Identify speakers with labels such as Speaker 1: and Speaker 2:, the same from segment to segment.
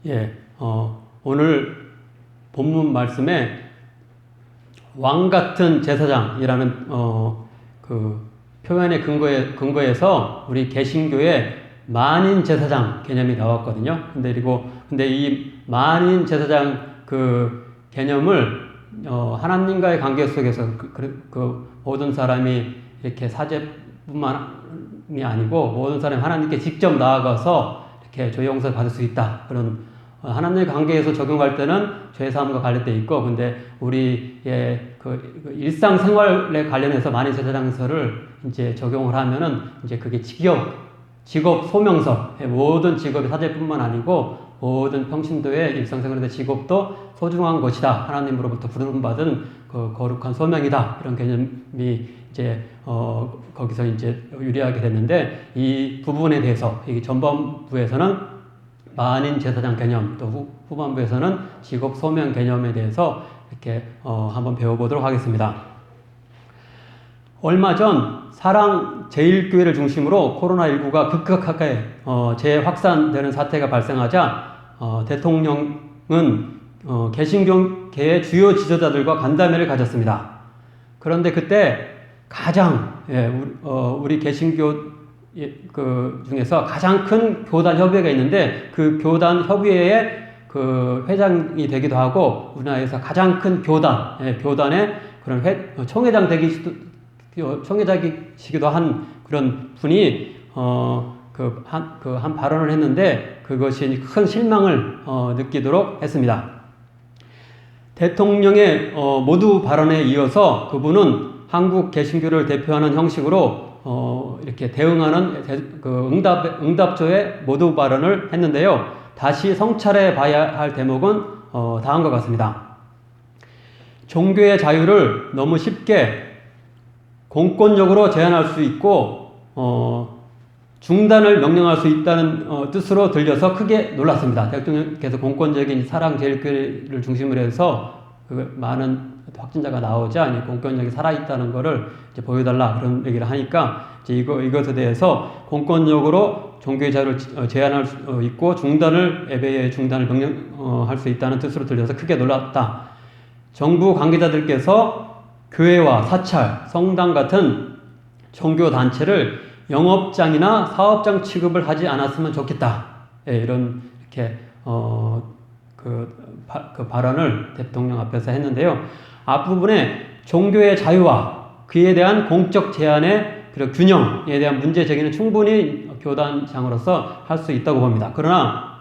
Speaker 1: 예, 오늘 본문 말씀에 왕 같은 제사장이라는 그 표현의 근거에서 우리 개신교의 만인 제사장 개념이 나왔거든요. 근데 이 만인 제사장 그 개념을 하나님과의 관계 속에서 그 모든 사람이 이렇게 사제뿐만이 아니고 모든 사람이 하나님께 직접 나아가서 이렇게 죄 용서 받을 수 있다. 그런 하나님의 관계에서 적용할 때는 죄사함과 관련돼 있고, 근데 우리의 그 일상생활에 관련해서 만인 제사장서를 이제 적용을 하면은 이제 그게 직업 소명서, 모든 직업이 사제뿐만 아니고 모든 평신도의 일상생활의 직업도 소중한 것이다. 하나님으로부터 부름받은 그 거룩한 소명이다. 이런 개념이 이제 거기서 이제 유리하게 됐는데, 이 부분에 대해서 이 전반부에서는 만인 제사장 개념, 또 후반부에서는 직업 소명 개념에 대해서 이렇게 한번 배워보도록 하겠습니다. 얼마 전 사랑 제1교회를 중심으로 코로나19가 급격하게 재확산되는 사태가 발생하자 대통령은 개신교계의 주요 지도자들과 간담회를 가졌습니다. 그런데 그때 가장 우리 개신교 그 중에서 가장 큰 교단 협의회가 있는데, 그 교단 협의회의 그 회장이 되기도 하고 우리나라에서 가장 큰 교단의 그런 총회장이시기도 한 그런 분이 한 발언을 했는데, 그것이 큰 실망을 느끼도록 했습니다. 대통령의 모두 발언에 이어서 그분은 한국 개신교를 대표하는 형식으로 이렇게 대응하는 응답조의 모두 발언을 했는데요. 다시 성찰해 봐야 할 대목은 다음과 같습니다. 종교의 자유를 너무 쉽게 공권력으로 제한할 수 있고 중단을 명령할 수 있다는 뜻으로 들려서 크게 놀랐습니다. 대통령께서 공권적인 사랑 제일교회를 중심으로 해서 많은 확진자가 나오자 공권력이 살아있다는 것을 이제 보여달라 그런 얘기를 하니까 이제 이것에 대해서 공권력으로 종교의 자유를 제한할 수 있고 예배의 중단을 명령할 수 있다는 뜻으로 들려서 크게 놀랐다. 정부 관계자들께서 교회와 사찰, 성당 같은 종교 단체를 영업장이나 사업장 취급을 하지 않았으면 좋겠다. 이런 이렇게 그 발언을 대통령 앞에서 했는데요. 앞부분에 종교의 자유와 그에 대한 공적 제한의 그리고 균형에 대한 문제 제기는 충분히 교단장으로서 할 수 있다고 봅니다. 그러나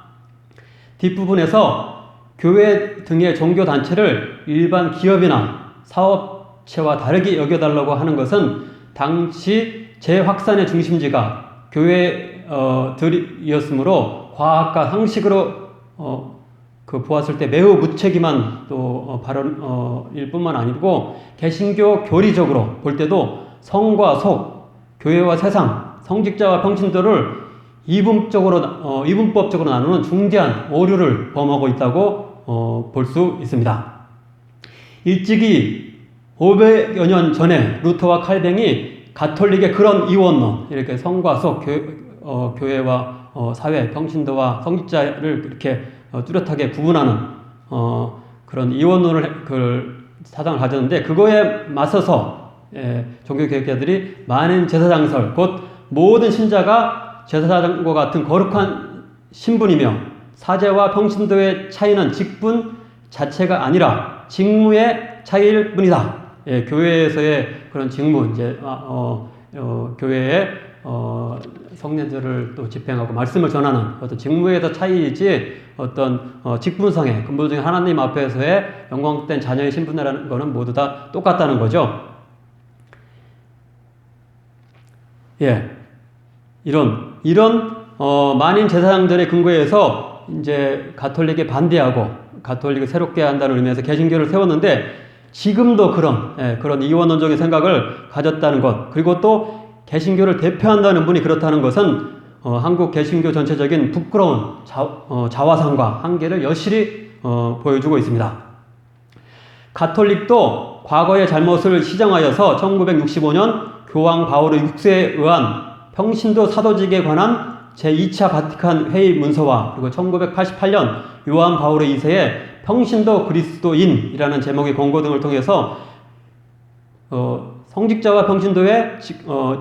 Speaker 1: 뒷부분에서 교회 등의 종교단체를 일반 기업이나 사업체와 다르게 여겨달라고 하는 것은 당시 재확산의 중심지가 교회들이었으므로 과학과 상식으로 보았을 때 매우 무책임한 또 발언일 뿐만 아니고, 개신교 교리적으로 볼 때도 성과 속, 교회와 세상, 성직자와 평신도를 이분법적으로 나누는 중대한 오류를 범하고 있다고 볼 수 있습니다. 일찍이 500여 년 전에 루터와 칼뱅이 가톨릭의 그런 이원론, 이렇게 성과 속, 교회와 사회, 평신도와 성직자를 이렇게 뚜렷하게 구분하는 그런 이원론을 사상을 가졌는데, 그거에 맞서서 종교개혁자들이 만인 제사장설, 곧 모든 신자가 제사장과 같은 거룩한 신분이며 사제와 평신도의 차이는 직분 자체가 아니라 직무의 차이일 뿐이다. 교회에서의 그런 직무, 이제 교회의 성례들을 또 집행하고 말씀을 전하는 어떤 직무에서 차이이지 어떤 직분상의 근본적인 하나님 앞에서의 영광된 자녀의 신분이라는 것은 모두 다 똑같다는 거죠. 이런 만인 제사장들의 근거에서 이제 가톨릭에 반대하고 가톨릭을 새롭게 한다는 의미에서 개신교를 세웠는데, 지금도 그런 이원론적인 생각을 가졌다는 것, 그리고 또 개신교를 대표한다는 분이 그렇다는 것은 한국 개신교 전체적인 부끄러운 자화상과 한계를 여실히 보여주고 있습니다. 가톨릭도 과거의 잘못을 시정하여서 1965년 교황 바오르 6세에 의한 평신도 사도직에 관한 제2차 바티칸 회의 문서와 그리고 1988년 요한 바울의 2세에 평신도 그리스도인이라는 제목의 권고 등을 통해서 성직자와 평신도의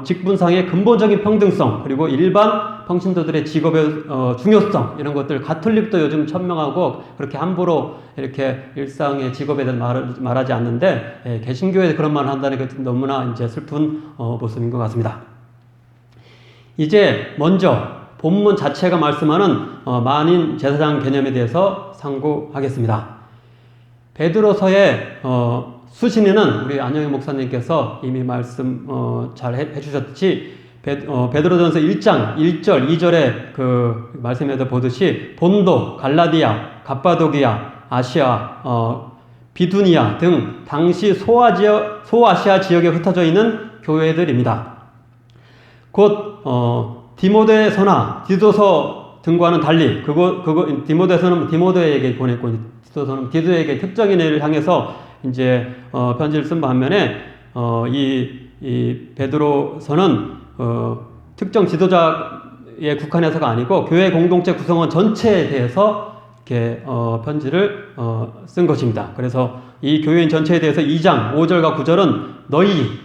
Speaker 1: 직분상의 근본적인 평등성, 그리고 일반 평신도들의 직업의 중요성, 이런 것들 가톨릭도 요즘 천명하고 그렇게 함부로 이렇게 일상의 직업에 대해 말하지 않는데, 개신교에 그런 말을 한다는 게 너무나 이제 슬픈 모습인 것 같습니다. 이제 먼저 본문 자체가 말씀하는 만인 제사장 개념에 대해서 상고하겠습니다. 베드로서의 수신인은 우리 안영희 목사님께서 이미 말씀 잘 해주셨듯이 베드로전서 1장 1절 2절의 그 말씀에도 보듯이 본도, 갈라디아, 갑바도기아, 아시아, 비두니아 등 당시 소아시아 지역에 흩어져 있는 교회들입니다. 곧 디모데서나 디도서 등과는 달리 디모데서는 디모데에게 보냈고, 디도서는 디도에게 특정인 애를 향해서 이제 편지를 쓴 반면에 이 베드로서는 특정 지도자에 국한해서가 아니고 교회 공동체 구성원 전체에 대해서 이렇게 편지를 쓴 것입니다. 그래서 이 교회인 전체에 대해서 2장 5절과 9절은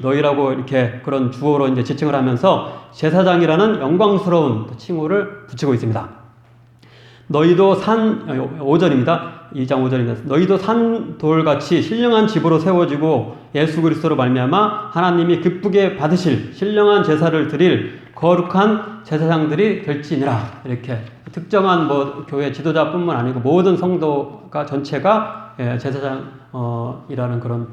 Speaker 1: 너희라고 이렇게 그런 주어로 이제 지칭을 하면서 제사장이라는 영광스러운 칭호를 붙이고 있습니다. 너희도 5절입니다. 2장 5절입니다. 너희도 산돌같이 신령한 집으로 세워지고 예수 그리스도로 말미암아 하나님이 기쁘게 받으실 신령한 제사를 드릴 거룩한 제사장들이 될지니라. 이렇게 특정한 교회 지도자뿐만 아니고 모든 성도가 전체가 제사장이라는 그런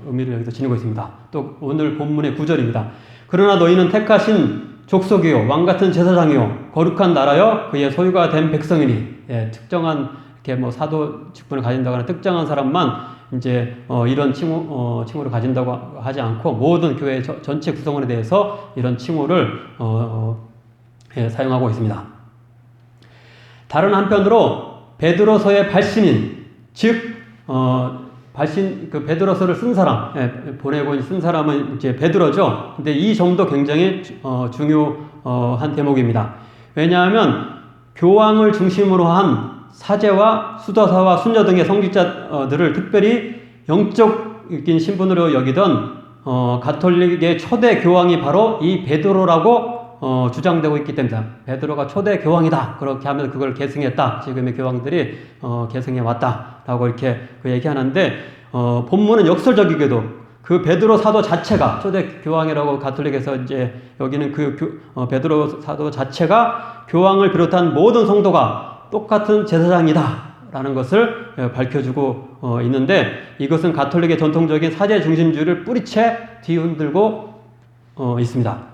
Speaker 1: 의미를 여기서 지니고 있습니다. 또 오늘 본문의 9절입니다. 그러나 너희는 택하신 족속이요 왕같은 제사장이요 거룩한 나라여 그의 소유가 된 백성이니, 특정한 이렇게 사도 직분을 가진다거나 특정한 사람만 이제 이런 칭호를 가진다고 하지 않고 모든 교회 전체 구성원에 대해서 이런 칭호를 사용하고 있습니다. 다른 한편으로 베드로서의 발신인, 즉 베드로서를 쓴 사람, 보내고 쓴 사람은 이제 베드로죠. 근데 이 점도 굉장히 중요한 대목입니다. 왜냐하면 교황을 중심으로 한 사제와 수도사와 순녀 등의 성직자들을 특별히 영적인 신분으로 여기던 가톨릭의 초대 교황이 바로 이 베드로라고 주장되고 있기 때문입니다. 베드로가 초대 교황이다. 그렇게 하면 그걸 계승했다. 지금의 교황들이 계승해 왔다라고 이렇게 얘기하는데, 본문은 역설적이게도 그 베드로 사도 자체가 초대 교황이라고 가톨릭에서 이제 여기는 베드로 사도 자체가 교황을 비롯한 모든 성도가 똑같은 제사장이다 라는 것을 밝혀주고 있는데, 이것은 가톨릭의 전통적인 사제 중심주의를 뿌리채 뒤흔들고 있습니다.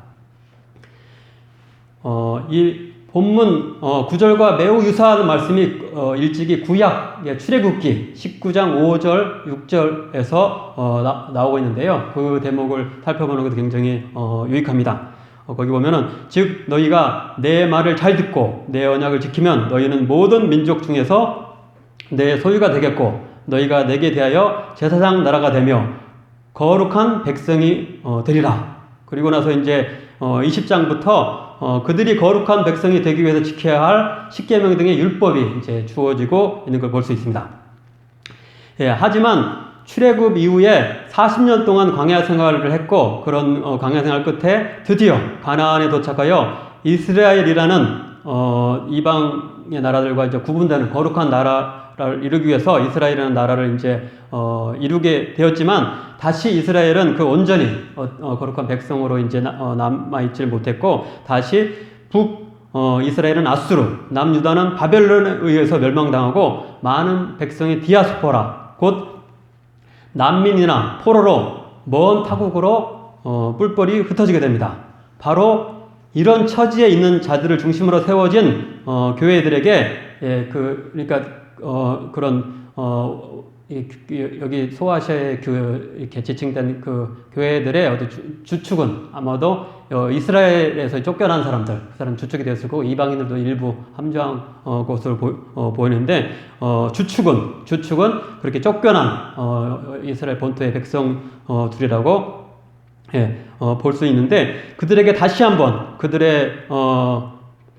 Speaker 1: 이 본문 9절과 매우 유사한 말씀이 일찍이 구약 출애굽기 19장 5절 6절에서 나오고 있는데요. 그 대목을 살펴보는 것도 굉장히 유익합니다. 거기 보면은 즉 너희가 내 말을 잘 듣고 내 언약을 지키면 너희는 모든 민족 중에서 내 소유가 되겠고 너희가 내게 대하여 제사장 나라가 되며 거룩한 백성이 되리라. 그리고 나서 이제 20장부터 그들이 거룩한 백성이 되기 위해서 지켜야 할 십계명 등의 율법이 이제 주어지고 있는 걸 볼 수 있습니다. 하지만 출애굽 이후에 40년 동안 광야 생활을 했고, 그런 광야 생활 끝에 드디어 가나안에 도착하여 이스라엘이라는 이방의 나라들과 이제 구분되는 거룩한 나라를 이루기 위해서 이스라엘이라는 나라를 이제 이루게 되었지만, 다시 이스라엘은 그 온전히 거룩한 백성으로 이제 남아있질 못했고, 다시 이스라엘은 아수르, 남유다는 바벨론에 의해서 멸망당하고 많은 백성이 디아스포라, 곧 난민이나 포로로 먼 타국으로 뿔뿔이 흩어지게 됩니다. 바로 이런 처지에 있는 자들을 중심으로 세워진 교회들에게 그러니까 그런 여기 소아시아에 이렇게 지칭된 그 교회들의 어떤 주축은 아마도 이스라엘에서 쫓겨난 사람들, 그 사람 주축이 되었을 거고 이방인들도 일부 함정한 것으로 보이는데, 주축은 그렇게 쫓겨난 이스라엘 본토의 백성들이라고 볼 수 있는데, 그들에게 다시 한번 그들의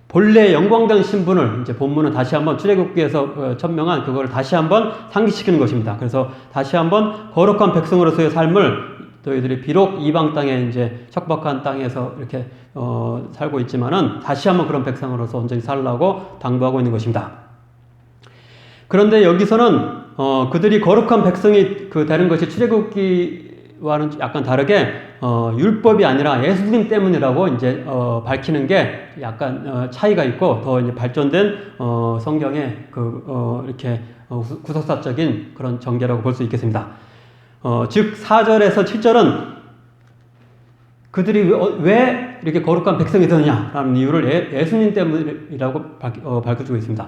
Speaker 1: 본래 영광된 신분을 이제 본문은 다시 한번 출애굽기에서 천명한 그걸 다시 한번 상기시키는 것입니다. 그래서 다시 한번 거룩한 백성으로서의 삶을 너희들이 비록 이방 땅에 이제 척박한 땅에서 이렇게 살고 있지만은 다시 한번 그런 백성으로서 온전히 살라고 당부하고 있는 것입니다. 그런데 여기서는 그들이 거룩한 백성이 되는 것이 출애굽기와는 약간 다르게 율법이 아니라 예수님 때문이라고 이제 밝히는 게 약간 차이가 있고 더 이제 발전된 성경의 이렇게 구속사적인 그런 전개라고 볼 수 있겠습니다. 즉 4절에서 7절은 그들이 왜 이렇게 거룩한 백성이 되느냐라는 이유를 예수님 때문이라고 밝혀주고 있습니다.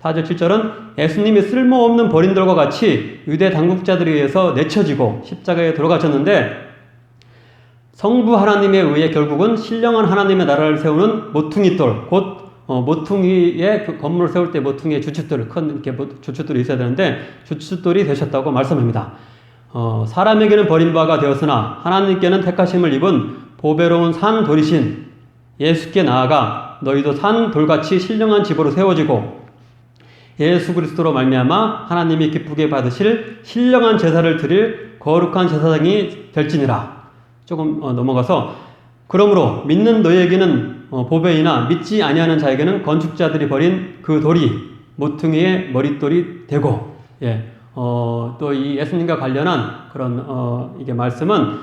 Speaker 1: 4절 7절은 예수님이 쓸모없는 버린들과 같이 유대 당국자들에 의해서 내쳐지고 십자가에 돌아가셨는데 성부 하나님에 의해 결국은 신령한 하나님의 나라를 세우는 모퉁이돌, 곧 모퉁이에 그 건물을 세울 때 모퉁이에 주춧돌, 큰 이렇게 주춧돌이 있어야 되는데 주춧돌이 되셨다고 말씀합니다. 사람에게는 버림바가 되었으나 하나님께는 택하심을 입은 보배로운 산 돌이신 예수께 나아가 너희도 산 돌같이 신령한 집으로 세워지고 예수 그리스도로 말미암아 하나님이 기쁘게 받으실 신령한 제사를 드릴 거룩한 제사장이 될지니라. 조금 넘어가서 그러므로 믿는 너희에게는 보배이나 믿지 아니하는 자에게는 건축자들이 버린 그 돌이 모퉁이의 머릿돌이 되고 또 이 예수님과 관련한 그런 이게 말씀은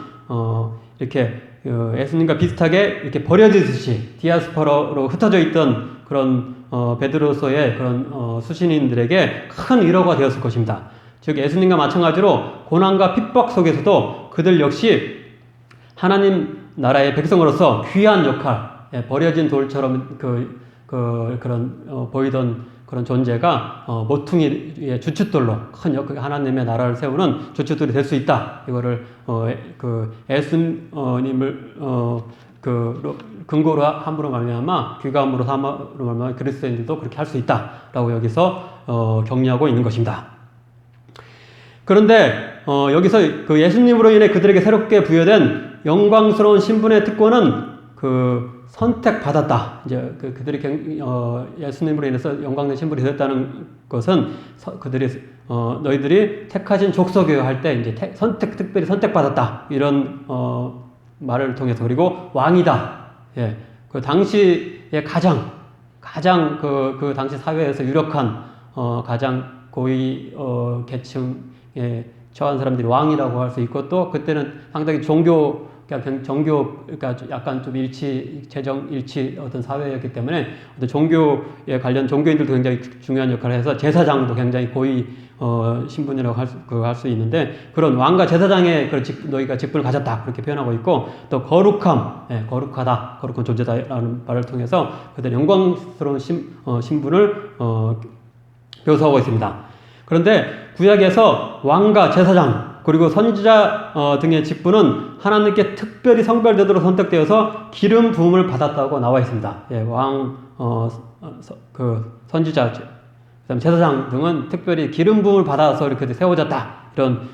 Speaker 1: 이렇게 예수님과 비슷하게 이렇게 버려지듯이 디아스포라로 흩어져 있던 그런 베드로서의 그런 수신인들에게 큰 위로가 되었을 것입니다. 즉 예수님과 마찬가지로 고난과 핍박 속에서도 그들 역시 하나님 나라의 백성으로서 귀한 역할, 버려진 돌처럼 그런 보이던 그런 존재가 모퉁이의 주춧돌로 큰 하나님의 나라를 세우는 주춧돌이 될 수 있다. 이거를 예수님을 근거로 함으로 말미암아 귀감으로 삼으로 말미암아 그리스도인들도 그렇게 할 수 있다라고 여기서 격려하고 있는 것입니다. 그런데 여기서 그 예수님으로 인해 그들에게 새롭게 부여된 영광스러운 신분의 특권은 선택받았다. 이제 그들이 예수님으로 인해서 영광된 신분이 되었다는 것은 그들이 너희들이 택하신 족속이여 할 때 이제 특별히 선택받았다. 이런 말을 통해서 그리고 왕이다. 그 당시에 가장 그 당시 사회에서 유력한 가장 고위 계층에 처한 사람들이 왕이라고 할 수 있고 또 그때는 상당히 그러니까 약간 좀 재정 일치 어떤 사회였기 때문에 어떤 종교에 관련 종교인들도 굉장히 중요한 역할을 해서 제사장도 굉장히 고위 신분이라고 할 수 있는데 그런 왕과 제사장의 너희가 직분을 가졌다 그렇게 표현하고 있고 또 거룩하다 거룩한 존재다라는 말을 통해서 그들 영광스러운 신분을 묘사하고 있습니다. 그런데 구약에서 왕과 제사장 그리고 선지자 등의 직분은 하나님께 특별히 성별되도록 선택되어서 기름 부음을 받았다고 나와 있습니다. 선지자, 그다음 제사장 등은 특별히 기름 부음을 받아서 이렇게 세워졌다 이런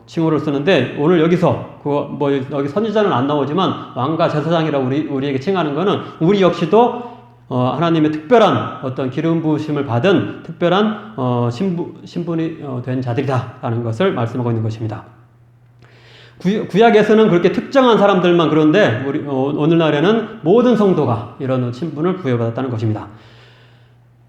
Speaker 1: 칭호를 쓰는데 오늘 여기서 여기 선지자는 안 나오지만 왕과 제사장이라고 우리에게 칭하는 것은 우리 역시도 하나님의 특별한 어떤 기름 부으심을 받은 특별한 신분이 된 자들이다라는 것을 말씀하고 있는 것입니다. 구약에서는 그렇게 특정한 사람들만 그런데 오늘날에는 모든 성도가 이런 신분을 부여받았다는 것입니다.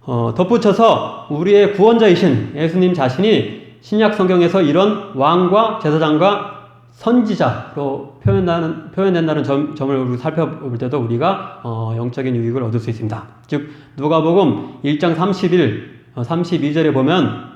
Speaker 1: 덧붙여서 우리의 구원자이신 예수님 자신이 신약 성경에서 이런 왕과 제사장과 선지자로 표현된다는 점을 우리 살펴볼 때도 우리가 영적인 유익을 얻을 수 있습니다. 즉 누가복음 1장 32절에 보면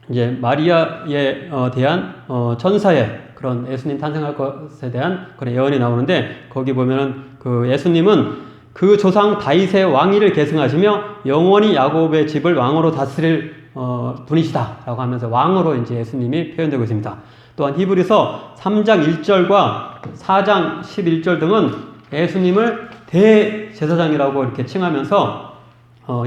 Speaker 1: 이제 마리아에 대한 천사의 그런 예수님 탄생할 것에 대한 그런 예언이 나오는데 거기 보면은 그 예수님은 그 조상 다윗의 왕위를 계승하시며 영원히 야곱의 집을 왕으로 다스릴 분이시다라고 하면서 왕으로 이제 예수님이 표현되고 있습니다. 또한 히브리서 3장 1절과 4장 11절 등은 예수님을 대제사장이라고 이렇게 칭하면서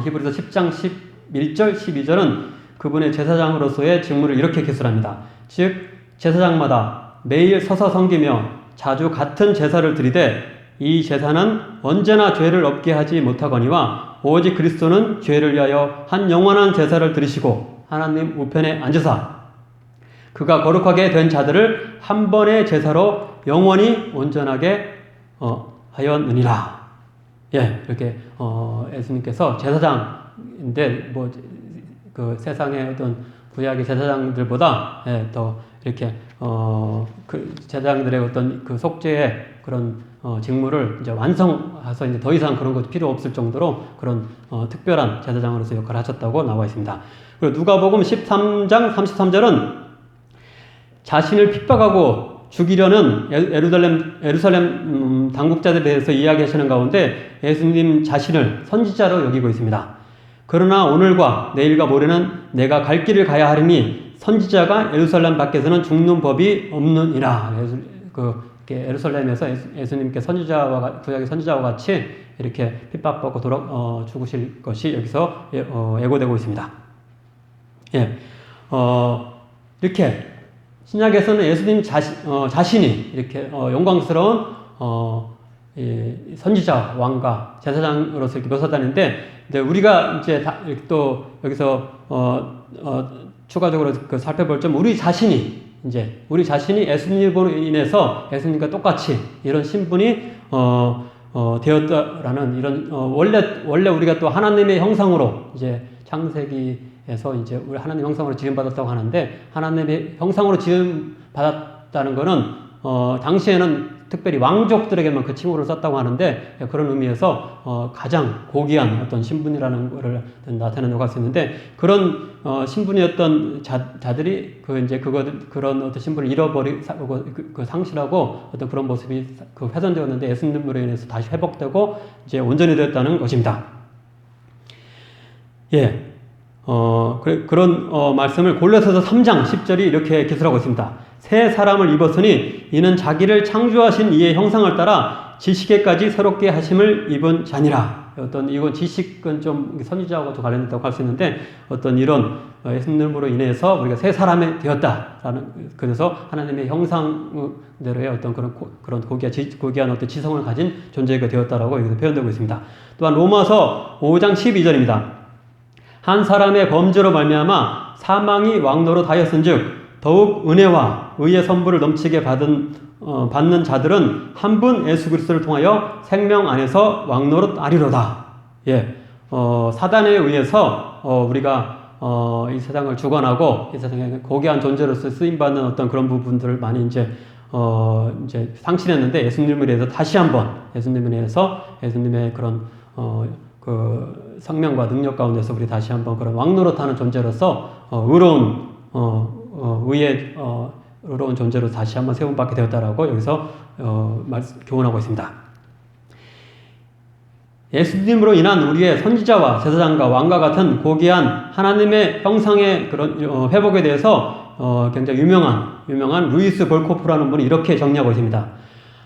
Speaker 1: 히브리서 10장 11절, 12절은 그분의 제사장으로서의 직무를 이렇게 기술합니다. 즉 제사장마다 매일 서서 섬기며 자주 같은 제사를 드리되
Speaker 2: 이 제사는 언제나 죄를 없게 하지 못하거니와 오직 그리스도는 죄를 위하여 한 영원한 제사를 드리시고 하나님 우편에 앉으사 그가 거룩하게 된 자들을 한 번의 제사로 영원히 온전하게 하였느니라. 예, 이렇게 예수님께서 제사장인데 뭐 그 세상의 어떤 구약의 제사장들보다 더 이렇게 그 제사장들의 어떤 그 속죄의 그런 직무를 이제 완성해서 이제 더 이상 그런 것도 필요 없을 정도로 그런 특별한 제사장으로서 역할을 하셨다고 나와 있습니다. 그리고 누가복음 13장 33절은 자신을 핍박하고 죽이려는 예루살렘 당국자들에 대해서 이야기하시는 가운데 예수님 자신을 선지자로 여기고 있습니다. 그러나 오늘과 내일과 모레는 내가 갈 길을 가야 하리니 선지자가 예루살렘 밖에서는 죽는 법이 없느니라. 예루살렘에서 예수님께 구약의 선지자와 같이 이렇게 핍박받고 죽으실 것이 여기서 예고되고 있습니다. 예, 이렇게 신약에서는 예수님 자신이 이렇게 영광스러운 선지자, 왕과 제사장으로서 이렇게 묘사되는데, 우리가 이제 또 여기서 추가적으로 살펴볼 점, 우리 자신이 예수님으로 인해서 예수님과 똑같이 이런 신분이 되었다라는 이런 원래 우리가 또 하나님의 형상으로 이제 창세기에서 이제 우리 하나님 형상으로 지음 받았다고 하는데, 하나님의 형상으로 지음 받았다는 거는 당시에는 특별히 왕족들에게만 그 칭호를 썼다고 하는데, 그런 의미에서 가장 고귀한 어떤 신분이라는 것을 나타내는 것 같았는데, 그런 신분이었던 자들이 그런 어떤 신분을 잃어버리고 상실하고 어떤 그런 모습이 훼손되었는데, 예수님으로 인해서 다시 회복되고 이제 온전히 되었다는 것입니다. 예. 그런 말씀을 골로새서 3장 10절이 이렇게 기술하고 있습니다. 새 사람을 입었으니 이는 자기를 창조하신 이의 형상을 따라 지식에까지 새롭게 하심을 입은 자니라. 이건 지식은 좀 선지자하고 좀 관련됐다고 할 수 있는데, 어떤 이런 예수님으로 인해서 우리가 새 사람이 되었다라는, 그래서 하나님의 형상대로의 어떤 그런 고귀한 어떤 지성을 가진 존재가 되었다라고 여기서 표현되고 있습니다. 또한 로마서 5장 12절입니다. 한 사람의 범죄로 말미암아 사망이 왕노릇 하였은즉 더욱 은혜와 의의 선물을 넘치게 받는 자들은 한 분 예수 그리스도를 통하여 생명 안에서 왕노릇 하리로다. 예, 사단에 의해서 우리가 이 세상을 주관하고 이 세상에 고귀한 존재로서 쓰임 받는 어떤 그런 부분들을 많이 이제 상실했는데, 예수님을 위해서 다시 한번 예수님을 위해서 예수님의 그런 그 성명과 능력 가운데서 우리 다시 한번 그런 왕노릇하는 존재로서 의로운 의로운 존재로 다시 한번 세움받게 되었다라고 여기서 교훈하고 있습니다. 예수님으로 인한 우리의 선지자와 제사장과 왕과 같은 고귀한 하나님의 형상의 그런 회복에 대해서 굉장히 유명한 루이스 볼코프라는 분이 이렇게 정리하고 있습니다.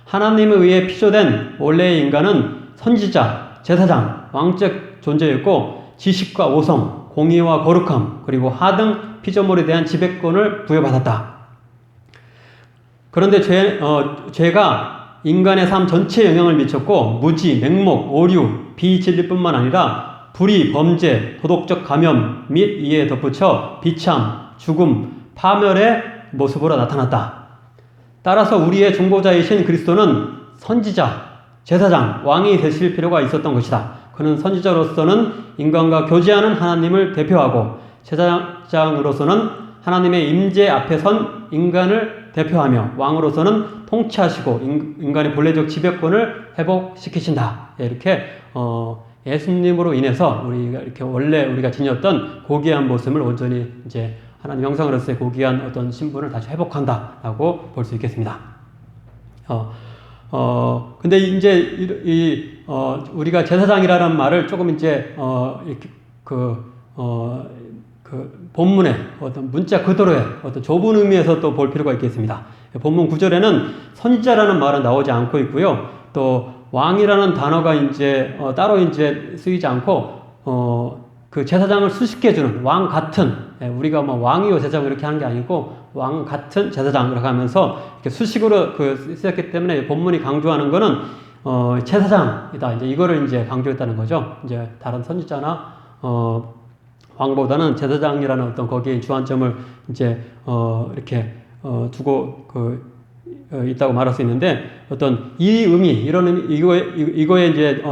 Speaker 2: 하나님에 의해 피조된 원래의 인간은 선지자, 제사장, 왕적 존재였고 지식과 오성, 공의와 거룩함, 그리고 하등 피조물에 대한 지배권을 부여받았다. 그런데 죄가 인간의 삶 전체에 영향을 미쳤고 무지, 맹목, 오류, 비진리뿐만 아니라 불의, 범죄, 도덕적 감염 및 이에 덧붙여 비참, 죽음, 파멸의 모습으로 나타났다. 따라서 우리의 중보자이신 그리스도는 선지자, 제사장, 왕이 되실 필요가 있었던 것이다. 그는 선지자로서는 인간과 교제하는 하나님을 대표하고 제사장으로서는 하나님의 임재 앞에 선 인간을 대표하며 왕으로서는 통치하시고 인간의 본래적 지배권을 회복시키신다. 이렇게 예수님으로 인해서 우리가 지녔던 고귀한 모습을 온전히 이제 하나님 형상으로서의 고귀한 어떤 신분을 다시 회복한다라고 볼 수 있겠습니다. 근데 이제 우리가 제사장이라는 말을 조금 이제 본문의 어떤 문자 그대로의 어떤 좁은 의미에서 또 볼 필요가 있겠습니다. 본문 9절에는 선지자라는 말은 나오지 않고 있고요. 또 왕이라는 단어가 이제 따로 이제 쓰이지 않고 그 제사장을 수식해주는 왕 같은, 우리가 뭐 왕이요 제사장 이렇게 하는 게 아니고 왕 같은 제사장 이렇게 하면서 이렇게 수식으로 쓰였기 때문에 본문이 강조하는 거는 제사장이다. 이제 이거를 이제 강조했다는 거죠. 이제 다른 선지자나 왕보다는 제사장이라는 어떤 거기에 주안점을 이제 이렇게 두고 있다고 말할 수 있는데 어떤 이 의미 이런 의미 이거에 이제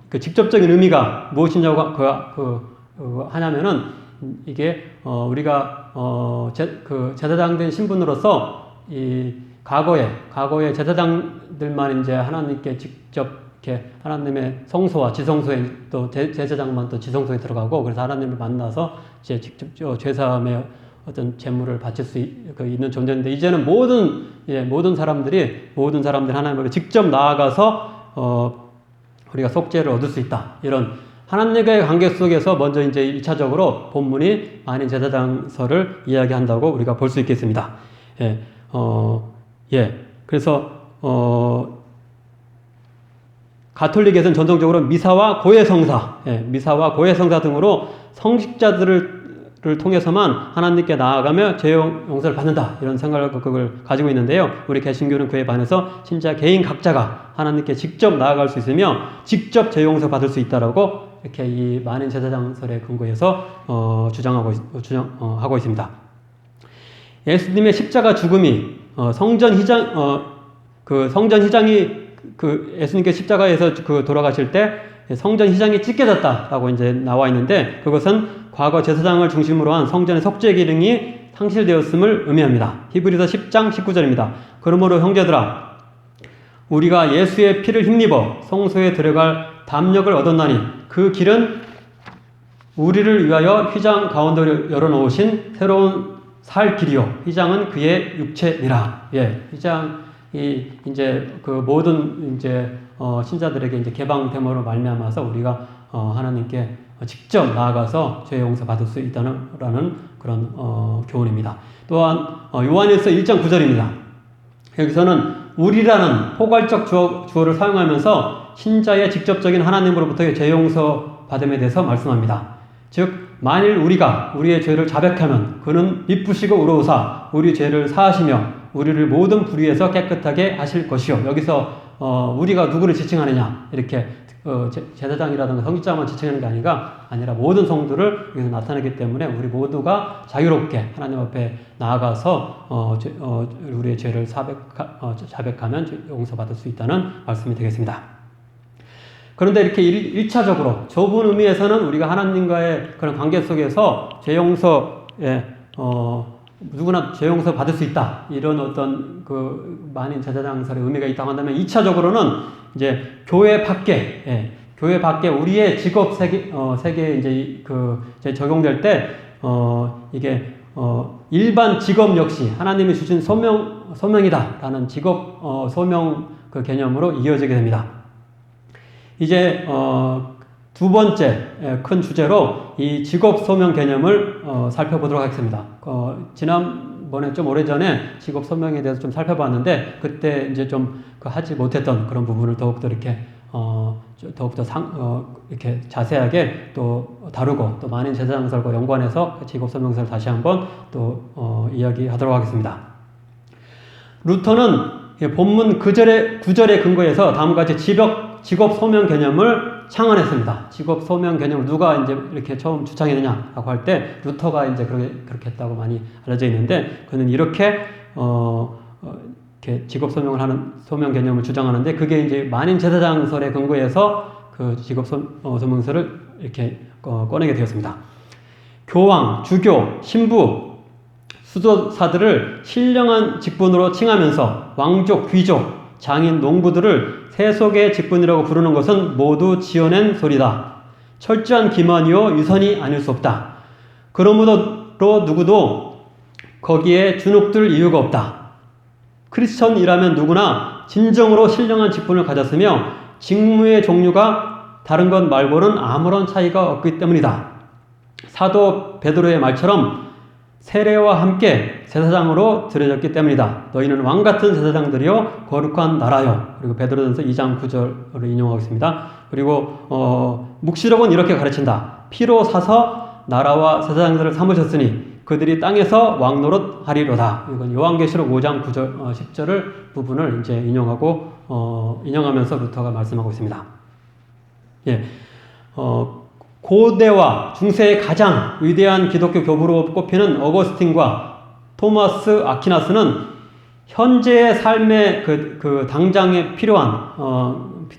Speaker 2: 그 직접적인 의미가 무엇이냐고 하냐면은 이게 우리가 제사장 된 신분으로서 이 과거에 제사장들만 이제 하나님께 직접 이렇게 하나님의 성소와 지성소에 또 제사장만 또 지성소에 들어가고 그래서 하나님을 만나서 이제 직접 죄사함의 어떤 제물을 바칠 수 있는 존재인데 이제는 모든 사람들이 하나님에게 직접 나아가서 우리가 속죄를 얻을 수 있다. 이런 하나님과의 관계 속에서 먼저 이제 1차적으로 본문이 만인 제사장서를 이야기한다고 우리가 볼 수 있겠습니다. 그래서 가톨릭에서는 전통적으로 미사와 고해성사 등으로 성직자들을 통해서만 하나님께 나아가며 죄 용서를 받는다 이런 생각을 그걸 가지고 있는데요. 우리 개신교는 그에 반해서 신자 개인 각자가 하나님께 직접 나아갈 수 있으며 직접 죄 용서 받을 수 있다라고 이렇게 이 만인 제사장설에 근거해서 주장하고 있습니다. 예수님의 십자가 죽음이 성전 휘장이 예수님께 십자가에서 돌아가실 때 성전 휘장이 찢겨졌다라고 이제 나와 있는데 그것은 과거 제사장을 중심으로 한 성전의 속죄 기능이 상실되었음을 의미합니다. 히브리서 10장 19절입니다. 그러므로 형제들아 우리가 예수의 피를 힘입어 성소에 들어갈 담력을 얻었나니 그 길은 우리를 위하여 휘장 가운데로 열어놓으신 새로운 살 길이요 휘장은 그의 육체니라. 휘장이 이제 그 모든 이제 신자들에게 이제 개방됨으로 말미암아서 우리가 하나님께 직접 나아가서 죄 용서 받을 수 있다는 그런 교훈입니다. 또한 요한일서 1장 9절입니다. 여기서는 우리라는 포괄적 주어를 사용하면서 신자의 직접적인 하나님으로부터의 죄 용서 받음에 대해서 말씀합니다. 즉 만일 우리가 우리의 죄를 자백하면 그는 미쁘시고 의로우사 우리 죄를 사하시며 우리를 모든 불의에서 깨끗하게 하실 것이요. 여기서 우리가 누구를 지칭하느냐 이렇게 제사장이라든가 성직자만 지칭하는 게 아니라 모든 성도를 여기서 나타내기 때문에 우리 모두가 자유롭게 하나님 앞에 나아가서 우리의 죄를 자백하면 용서받을 수 있다는 말씀이 되겠습니다. 그런데 이렇게 1차적으로 좁은 의미에서는 우리가 하나님과의 그런 관계 속에서 죄 용서에 누구나 죄 용서 받을 수 있다. 이런 어떤 만인 제사장설의 의미가 있다고 한다면 2차적으로는 이제 교회 밖에 우리의 직업 세계에 이제 적용될 때 이게 일반 직업 역시 하나님이 주신 소명이다라는 직업 소명 그 개념으로 이어지게 됩니다. 이제 두 번째 큰 주제로 이 직업 소명 개념을 살펴보도록 하겠습니다. 지난번에 좀 오래전에 직업 소명에 대해서 좀 살펴봤는데 그때 이제 좀 하지 못했던 그런 부분을 더욱더 이렇게 이렇게 자세하게 또 다루고 또 만인 제사장설과 연관해서 직업 소명설을 다시 한번 또 이야기하도록 하겠습니다. 루터는 본문 구절에 근거해서 다음과 같이 직업 소명 개념을 창안했습니다. 직업 소명 개념을 누가 이제 이렇게 처음 주창했느냐라고 할 때 루터가 이제 그렇게 했다고 많이 알려져 있는데 그는 이렇게 직업 소명 개념을 주장하는데 그게 이제 만인 제사장설에 근거해서 그 직업 소명설을 이렇게 꺼내게 되었습니다. 교황, 주교, 신부, 수도사들을 신령한 직분으로 칭하면서 왕족, 귀족, 장인, 농부들을 세속의 직분이라고 부르는 것은 모두 지어낸 소리다. 철저한 기만이요 유선이 아닐 수 없다. 그러므로 누구도 거기에 주눅들 이유가 없다. 크리스천이라면 누구나 진정으로 신령한 직분을 가졌으며 직무의 종류가 다른 것 말고는 아무런 차이가 없기 때문이다. 사도 베드로의 말처럼 세례와 함께 제사장으로 들여졌기 때문이다. 너희는 왕같은 제사장들이요 거룩한 나라요. 그리고 베드로전서 2장 9절을 인용하고 있습니다. 그리고 묵시록은 이렇게 가르친다. 피로 사서 나라와 제사장들을 삼으셨으니 그들이 땅에서 왕노릇 하리로다. 이건 요한계시록 5장 9절, 10절을 부분을 이제 인용하면서 루터가 말씀하고 있습니다. 예, 고대와 중세의 가장 위대한 기독교 교부로 꼽히는 어거스틴과 토마스 아퀴나스는 현재의 삶의 그 당장에 필요한,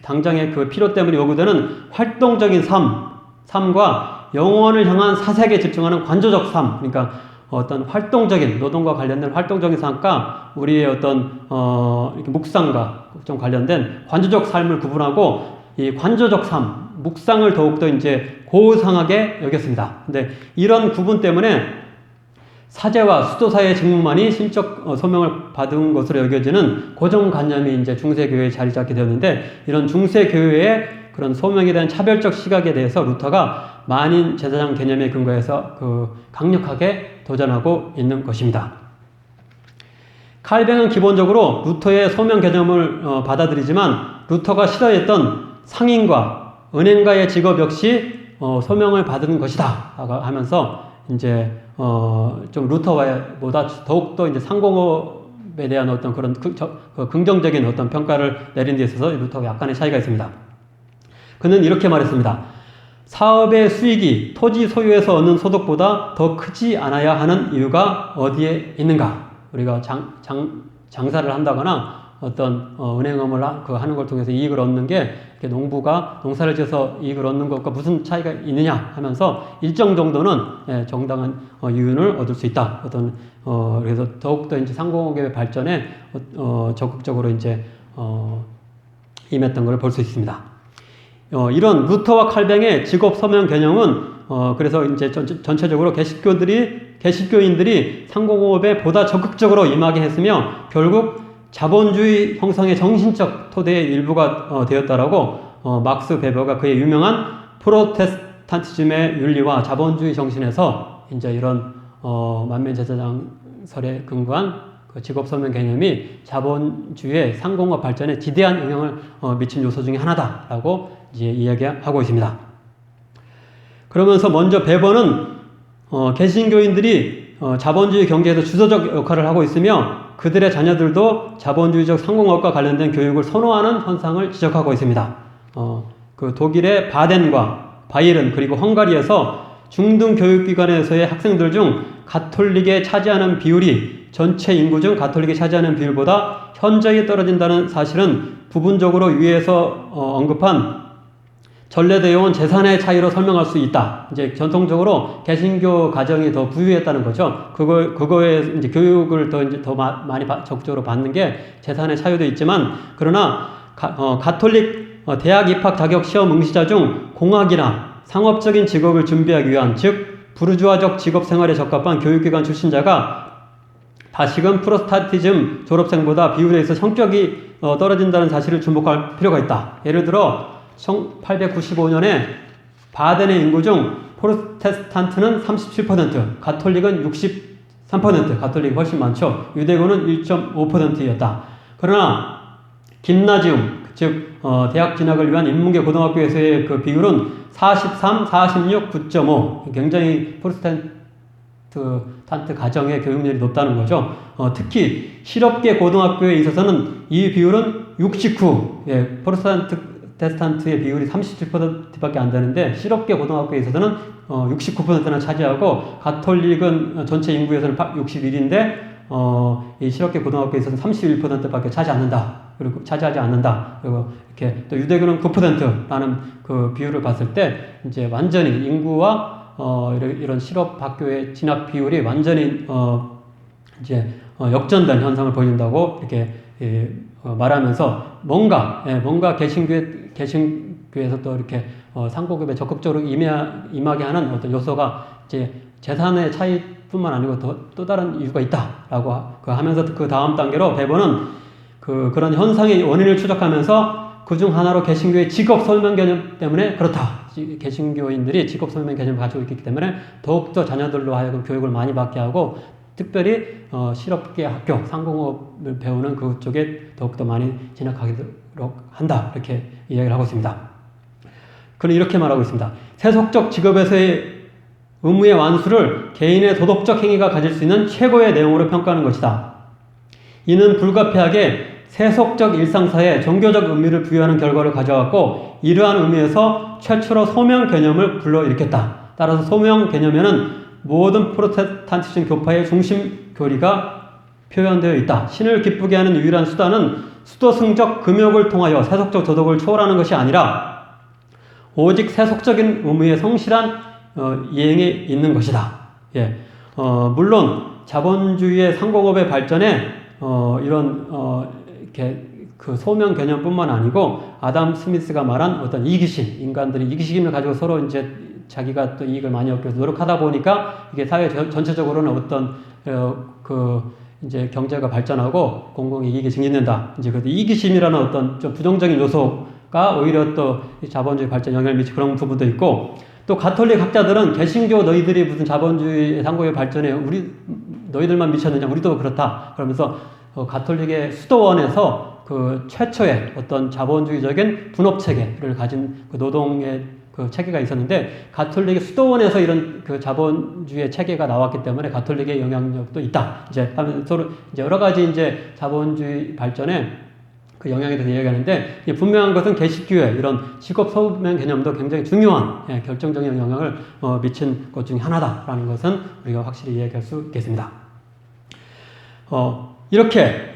Speaker 2: 당장의 그 필요 때문에 요구되는 활동적인 삶과 영혼을 향한 사색에 집중하는 관조적 삶, 그러니까 어떤 활동적인, 노동과 관련된 활동적인 삶과 우리의 어떤, 이렇게 묵상과 좀 관련된 관조적 삶을 구분하고 이 관조적 삶, 묵상을 더욱더 이제 고상하게 여겼습니다. 근데 이런 구분 때문에 사제와 수도사의 직무만이 신적 소명을 받은 것으로 여겨지는 고정관념이 이제 중세교회에 자리 잡게 되었는데, 이런 중세교회의 그런 소명에 대한 차별적 시각에 대해서 루터가 만인 제사장 개념에 근거해서 강력하게 도전하고 있는 것입니다. 칼뱅은 기본적으로 루터의 소명 개념을 받아들이지만 루터가 싫어했던 상인과 은행가의 직업 역시 소명을 받은 것이다 하면서 이제 좀 루터보다 더욱더 이제 상공업에 대한 어떤 그런 긍정적인 어떤 평가를 내린 데 있어서 루터가 약간의 차이가 있습니다. 그는 이렇게 말했습니다. 사업의 수익이 토지 소유에서 얻는 소득보다 더 크지 않아야 하는 이유가 어디에 있는가? 우리가 장사를 한다거나 어떤 은행업을 하는 걸 통해서 이익을 얻는 게 농부가 농사를 지어서 이익을 얻는 것과 무슨 차이가 있느냐 하면서 일정 정도는 정당한 이윤을 얻을 수 있다. 그래서 더욱더 이제 상공업의 발전에 적극적으로 이제 임했던 걸 볼 수 있습니다. 이런 루터와 칼뱅의 직업 서명 개념은 그래서 이제 전체적으로 개신교인들이 상공업에 보다 적극적으로 임하게 했으며 결국 자본주의 형성의 정신적 토대의 일부가 되었다라고 막스 베버가 그의 유명한 프로테스탄티즘의 윤리와 자본주의 정신에서 이제 이런 만민제사장설에 근거한 그 직업서명 개념이 자본주의의 상공업 발전에 지대한 영향을 미친 요소 중에 하나다라고 이제 이야기하고 있습니다. 그러면서 먼저 베버는 개신교인들이 자본주의 경제에서 주도적 역할을 하고 있으며 그들의 자녀들도 자본주의적 상공업과 관련된 교육을 선호하는 현상을 지적하고 있습니다. 그 독일의 바덴과 바이에른 그리고 헝가리에서 중등 교육기관에서의 학생들 중 가톨릭에 차지하는 비율이 전체 인구 중 가톨릭이 차지하는 비율보다 현저히 떨어진다는 사실은 부분적으로 위에서 언급한 전례되어 온 재산의 차이로 설명할 수 있다. 이제 전통적으로 개신교 가정이 더 부유했다는 거죠. 그거에 이제 교육을 더 많이 적극적으로 받는 게 재산의 차이도 있지만, 그러나 가톨릭 대학 입학 자격 시험 응시자 중 공학이나 상업적인 직업을 준비하기 위한, 즉 부르주아적 직업 생활에 적합한 교육기관 출신자가 다시금 프로테스탄티즘 졸업생보다 비율에 있어 성격이 떨어진다는 사실을 주목할 필요가 있다. 예를 들어 1895년에 바덴의 인구 중 프로테스탄트는 37%, 가톨릭은 63%, 가톨릭이 훨씬 많죠. 유대교는 1.5%였다. 그러나 김나지움, 즉 대학 진학을 위한 인문계 고등학교에서의 그 비율은 43, 46, 9.5, 굉장히 프로테스탄트 가정의 교육열이 높다는 거죠. 특히 실업계 고등학교에 있어서는 이 비율은 69, 프로테스탄트의 비율이 37%밖에 안 되는데 실업계 고등학교에 있어서는 69%나 차지하고, 가톨릭은 전체 인구에서는 61인데 이 실업계 고등학교에 있어서는 31%밖에 차지하지 않는다. 그리고 이렇게 또 유대교는 9%라는 그 비율을 봤을 때 이제 완전히 인구와 이런 실업 학교의 진학 비율이 완전히 이제 역전된 현상을 보인다고 이렇게 말하면서 뭔가 개신교에서 또 이렇게 상고급에 적극적으로 임하게 하는 어떤 요소가 이제 재산의 차이뿐만 아니고 또 다른 이유가 있다라고 하면서 그 다음 단계로 베버는 그런 현상의 원인을 추적하면서 그중 하나로 개신교의 직업 설명 개념 때문에 그렇다. 개신교인들이 직업 설명 개념을 가지고 있기 때문에 더욱더 자녀들로 하여금 교육을 많이 받게 하고, 특별히 실업계 학교, 상공업을 배우는 그쪽에 더욱더 많이 진학하도록 한다. 이렇게 이야기를 하고 있습니다. 그는 이렇게 말하고 있습니다. 세속적 직업에서의 의무의 완수를 개인의 도덕적 행위가 가질 수 있는 최고의 내용으로 평가하는 것이다. 이는 불가피하게 세속적 일상사에 종교적 의미를 부여하는 결과를 가져왔고 이러한 의미에서 최초로 소명 개념을 불러일으켰다. 따라서 소명 개념에는 모든 프로테스탄티즘 교파의 중심 교리가 표현되어 있다. 신을 기쁘게 하는 유일한 수단은 수도승적 금욕을 통하여 세속적 도덕을 초월하는 것이 아니라 오직 세속적인 의무의 성실한 이행에 있는 것이다. 예. 물론 자본주의의 상공업의 발전에 이렇게 그 소명 개념뿐만 아니고 아담 스미스가 말한 어떤 이기심, 인간들이 이기심을 가지고 서로 이제 자기가 또 이익을 많이 얻기 위해서 노력하다 보니까 이게 사회 전체적으로는 어떤 이제 경제가 발전하고 공공의 이익이 증진된다. 이제 그 이기심이라는 어떤 좀 부정적인 요소가 오히려 또 자본주의 발전 영향을 미치는 그런 부분도 있고, 또 가톨릭 학자들은 개신교 너희들이 무슨 자본주의 상공의 발전에 너희들만 미쳤느냐, 우리도 그렇다. 그러면서 가톨릭의 수도원에서 그 최초의 어떤 자본주의적인 분업 체계를 가진 그 노동의 그 체계가 있었는데, 가톨릭의 수도원에서 이런 그 자본주의 체계가 나왔기 때문에 가톨릭의 영향력도 있다. 이제 하면 서로 이제 여러 가지 이제 자본주의 발전에 그 영향에 대해서 이야기하는데, 분명한 것은 개신교의 이런 직업 소명 개념도 굉장히 중요한 결정적인 영향을 미친 것 중에 하나다라는 것은 우리가 확실히 이야기할 수 있겠습니다. 이렇게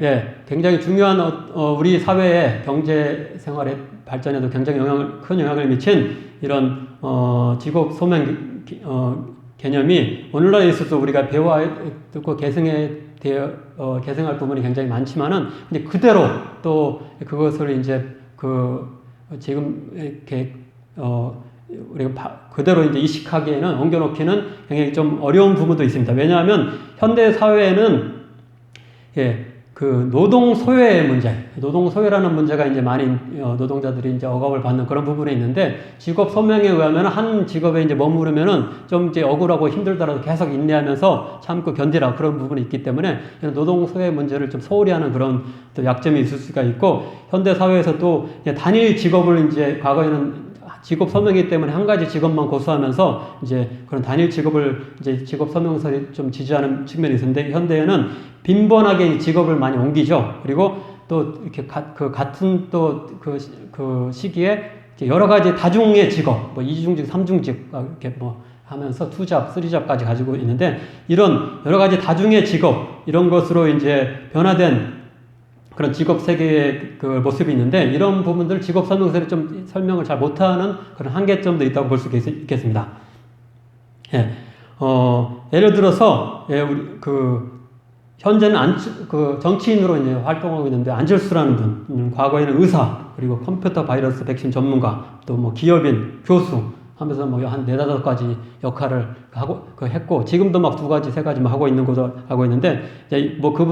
Speaker 2: 굉장히 중요한 우리 사회의 경제 생활의 발전에도 굉장히 큰 영향을 미친 이런 직업 소명 개념이 오늘날에 있어서 우리가 배워듣고 계승할 부분이 굉장히 많지만은 근데 그대로 또 그것을 이제 지금 이렇게 우리가 그대로 이제 이식하기에는 옮겨놓기는 굉장히 좀 어려운 부분도 있습니다. 왜냐하면 현대 사회에는 그 노동 소외의 문제, 노동 소외라는 문제가 이제 많이 노동자들이 이제 억압을 받는 그런 부분이 있는데, 직업 소명에 의하면 한 직업에 이제 머무르면은 좀 이제 억울하고 힘들더라도 계속 인내하면서 참고 견디라 그런 부분이 있기 때문에 노동 소외 문제를 좀 소홀히 하는 그런 또 약점이 있을 수가 있고, 현대 사회에서 또 단일 직업을 이제 과거에는 직업 서명이기 때문에 한 가지 직업만 고수하면서 이제 그런 단일 직업을 이제 직업 서명서를 좀 지지하는 측면이 있는데, 현대에는 빈번하게 직업을 많이 옮기죠. 그리고 또 이렇게 같은 또 그 시기에 여러 가지 다중의 직업, 뭐 2중직, 3중직 이렇게 뭐 하면서 2잡, 3잡까지 가지고 있는데, 이런 여러 가지 다중의 직업 이런 것으로 이제 변화된 그런 직업 세계의 그 모습이 있는데, 이런 부분들 직업 설명서를 좀 설명을 잘 못하는 그런 한계점도 있다고 볼 수 있겠습니다. 예를 들어서 우리 현재는 정치인으로 이제 활동하고 있는데 안철수라는 분, 과거에는 의사, 그리고 컴퓨터 바이러스 백신 전문가, 또 뭐 기업인, 교수 하면서 뭐 한 4-5가지 역할을 했고, 지금도 막 2가지, 3가지 하고 있는 것도 하고 있는데, 뭐 그분